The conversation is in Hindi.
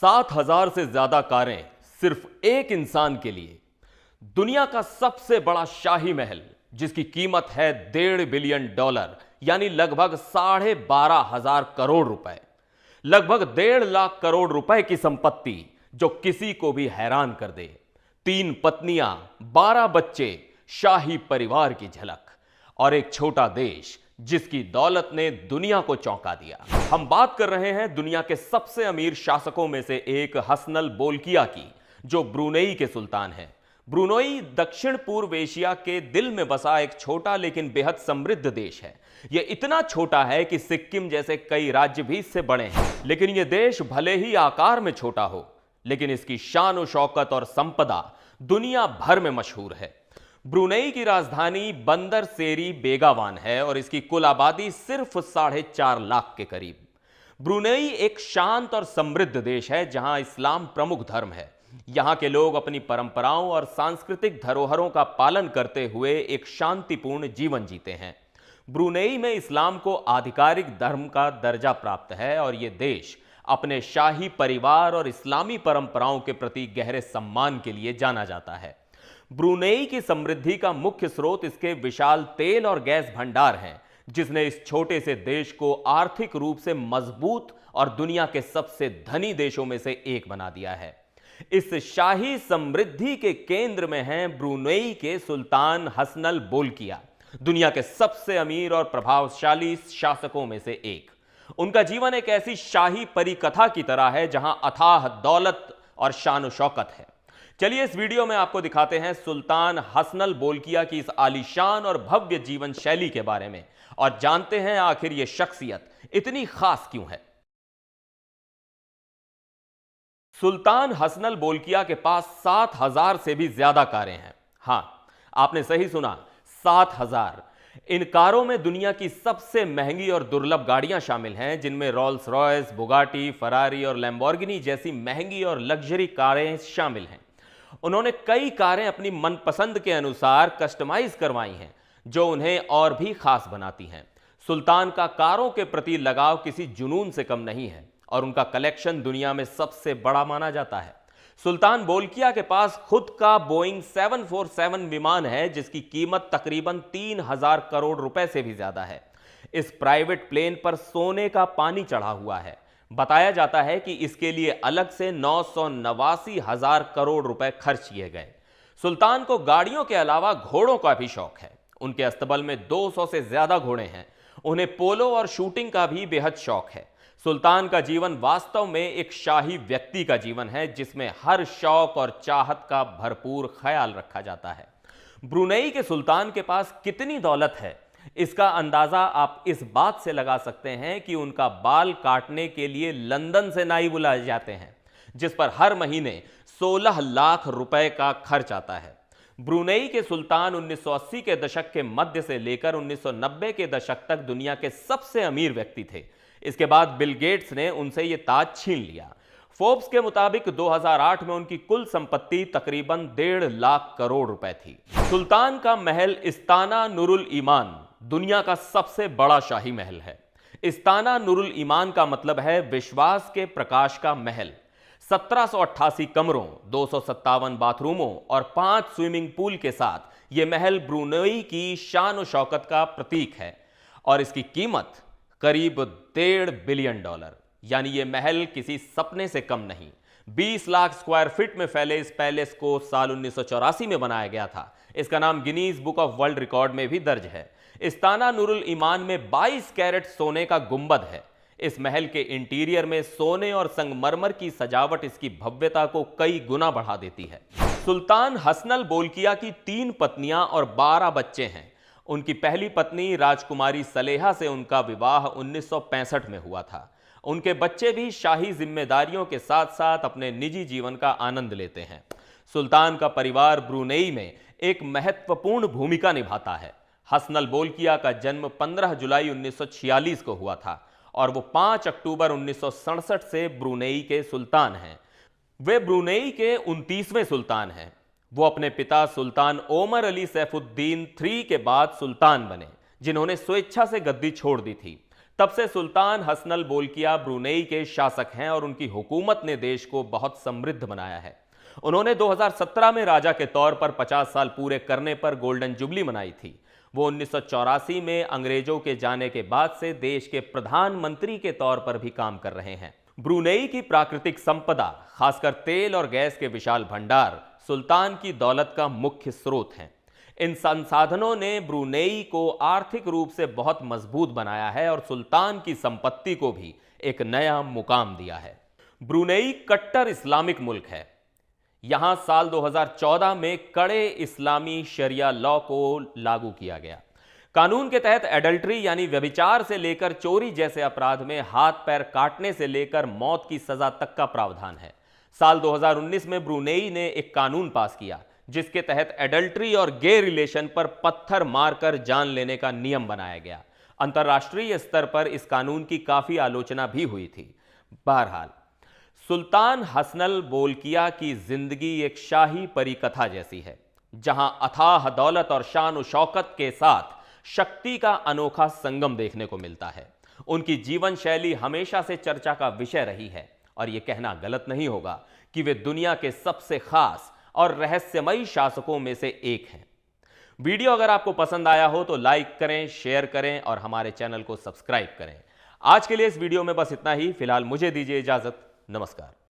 7,000 से ज्यादा कारें सिर्फ एक इंसान के लिए। दुनिया का सबसे बड़ा शाही महल जिसकी कीमत है $1.5 बिलियन यानी लगभग 12,500 करोड़ रुपए। लगभग 1.5 लाख करोड़ रुपए की संपत्ति जो किसी को भी हैरान कर दे। 3 पत्नियां, 12 बच्चे, शाही परिवार की झलक और एक छोटा देश जिसकी दौलत ने दुनिया को चौंका दिया। हम बात कर रहे हैं दुनिया के सबसे अमीर शासकों में से एक हसनल बोल्किया की, जो ब्रुनेई के सुल्तान हैं। ब्रुनेई दक्षिण पूर्व एशिया के दिल में बसा एक छोटा लेकिन बेहद समृद्ध देश है। यह इतना छोटा है कि सिक्किम जैसे कई राज्य भी इससे बड़े हैं। लेकिन यह देश भले ही आकार में छोटा हो, लेकिन इसकी शान और शौकत और संपदा दुनिया भर में मशहूर है। ब्रुनेई की राजधानी बंदर सेरी बेगावान है और इसकी कुल आबादी सिर्फ 4.5 लाख के करीब। ब्रुनेई एक शांत और समृद्ध देश है जहां इस्लाम प्रमुख धर्म है। यहां के लोग अपनी परंपराओं और सांस्कृतिक धरोहरों का पालन करते हुए एक शांतिपूर्ण जीवन जीते हैं। ब्रुनेई में इस्लाम को आधिकारिक धर्म का दर्जा प्राप्त है और यह देश अपने शाही परिवार और इस्लामी परंपराओं के प्रति गहरे सम्मान के लिए जाना जाता है। ब्रुनेई की समृद्धि का मुख्य स्रोत इसके विशाल तेल और गैस भंडार हैं, जिसने इस छोटे से देश को आर्थिक रूप से मजबूत और दुनिया के सबसे धनी देशों में से एक बना दिया है। इस शाही समृद्धि के केंद्र में हैं ब्रुनेई के सुल्तान हसनल बोल्किया, दुनिया के सबसे अमीर और प्रभावशाली शासकों में से एक। उनका जीवन एक ऐसी शाही परिकथा की तरह है जहां अथाह दौलत और शान शौकत है। चलिए इस वीडियो में आपको दिखाते हैं सुल्तान हसनल बोल्किया की इस आलीशान और भव्य जीवन शैली के बारे में और जानते हैं आखिर यह शख्सियत इतनी खास क्यों है। सुल्तान हसनल बोल्किया के पास 7,000 से भी ज्यादा कारें हैं। हां, आपने सही सुना, 7,000। इन कारों में दुनिया की सबसे महंगी और दुर्लभ गाड़ियां शामिल हैं, जिनमें रोल्स रॉयस, बुगाटी, फरारी और लैम्बोर्गिनी जैसी महंगी और लग्जरी कारें शामिल हैं। उन्होंने कई कारें अपनी मनपसंद के अनुसार कस्टमाइज करवाई हैं, जो उन्हें और भी खास बनाती हैं। सुल्तान का कारों के प्रति लगाव किसी जुनून से कम नहीं है और उनका कलेक्शन दुनिया में सबसे बड़ा माना जाता है। सुल्तान बोल्किया के पास खुद का बोइंग 747 विमान है, जिसकी कीमत तकरीबन 3,000 करोड़ रुपए से भी ज्यादा है। इस प्राइवेट प्लेन पर सोने का पानी चढ़ा हुआ है। बताया जाता है कि इसके लिए अलग से 989,000 करोड़ रुपए खर्च किए गए। सुल्तान को गाड़ियों के अलावा घोड़ों का भी शौक है। उनके अस्तबल में 200 से ज्यादा घोड़े हैं। उन्हें पोलो और शूटिंग का भी बेहद शौक है। सुल्तान का जीवन वास्तव में एक शाही व्यक्ति का जीवन है, जिसमें हर शौक और चाहत का भरपूर ख्याल रखा जाता है। ब्रुनेई के सुल्तान के पास कितनी दौलत है, इसका अंदाजा आप इस बात से लगा सकते हैं कि उनका बाल काटने के लिए लंदन से नाई बुलाए जाते हैं, जिस पर हर महीने 16 लाख रुपए का खर्च आता है। ब्रुनेई के सुल्तान 1980 के दशक के मध्य से लेकर 1990 के दशक तक दुनिया के सबसे अमीर व्यक्ति थे। इसके बाद बिल गेट्स ने उनसे यह ताज छीन लिया। फोर्ब्स के मुताबिक 2008 में उनकी कुल संपत्ति तकरीबन 1.5 लाख करोड़ रुपए थी। सुल्तान का महल इस्ताना नुरुल ईमान दुनिया का सबसे बड़ा शाही महल है। इस्ताना नुरुल ईमान का मतलब है विश्वास के प्रकाश का महल। 1788 कमरों, 257 बाथरूमों और 5 स्विमिंग पूल के साथ यह महल ब्रुनेई की शान और शौकत का प्रतीक है और इसकी कीमत करीब $1.5 बिलियन, यानी यह महल किसी सपने से कम नहीं। 20 लाख स्क्वायर फीट में फैले इस पैलेस को साल 1984 में बनाया गया था। इसका नाम Guinness book of world record में भी दर्ज है। इस्ताना नुरुल ईमान में 22 कैरेट सोने का गुंबद है। इस महल के इंटीरियर में सोने और संगमरमर की सजावट इसकी भव्यता को कई गुना बढ़ा देती है। सुल्तान हसनल बोल्किया की 3 पत्नियां और 12 बच्चे हैं। उनकी पहली पत्नी राजकुमारी सलेहा से उनका विवाह 1965 में हुआ था। उनके बच्चे भी शाही जिम्मेदारियों के साथ साथ अपने निजी जीवन का आनंद लेते हैं। सुल्तान का परिवार ब्रुनेई में एक महत्वपूर्ण भूमिका निभाता है। हसनल बोल्किया का जन्म 15 जुलाई 1946 को हुआ था और वो 5 अक्टूबर 1967 से ब्रुनेई के सुल्तान हैं। वे ब्रुनेई के 29वें सुल्तान हैं। वो अपने पिता सुल्तान ओमर अली सैफुद्दीन III के बाद सुल्तान बने, जिन्होंने स्वेच्छा से गद्दी छोड़ दी थी। तब से सुल्तान हसनल बोल्किया ब्रुनेई के शासक हैं और उनकी हुकूमत ने देश को बहुत समृद्ध बनाया है। उन्होंने 2017 में राजा के तौर पर 50 साल पूरे करने पर गोल्डन जुबली मनाई थी। वो 1984 में अंग्रेजों के जाने के बाद से देश के प्रधानमंत्री के तौर पर भी काम कर रहे हैं। ब्रुनेई की प्राकृतिक संपदा, खासकर तेल और गैस के विशाल भंडार, सुल्तान की दौलत का मुख्य स्रोत हैं। इन संसाधनों ने ब्रुनेई को आर्थिक रूप से बहुत मजबूत बनाया है और सुल्तान की संपत्ति को भी एक नया मुकाम दिया है। ब्रुनेई कट्टर इस्लामिक मुल्क है। यहां साल 2014 में कड़े इस्लामी शरिया लॉ को लागू किया गया। कानून के तहत एडल्ट्री यानी व्यभिचार से लेकर चोरी जैसे अपराध में हाथ पैर काटने से लेकर मौत की सजा तक का प्रावधान है। साल 2019 में ब्रुनेई ने एक कानून पास किया जिसके तहत एडल्ट्री और गे रिलेशन पर पत्थर मारकर जान लेने का नियम बनाया गया। अंतर्राष्ट्रीय स्तर पर इस कानून की काफी आलोचना भी हुई थी। बहरहाल, सुल्तान हसनल बोल्किया की जिंदगी एक शाही परिकथा जैसी है, जहां अथाह दौलत और शान और शौकत के साथ शक्ति का अनोखा संगम देखने को मिलता है। उनकी जीवन शैली हमेशा से चर्चा का विषय रही है और यह कहना गलत नहीं होगा कि वे दुनिया के सबसे खास और रहस्यमयी शासकों में से एक हैं। वीडियो अगर आपको पसंद आया हो तो लाइक करें, शेयर करें और हमारे चैनल को सब्सक्राइब करें। आज के लिए इस वीडियो में बस इतना ही। फिलहाल मुझे दीजिए इजाजत। नमस्कार।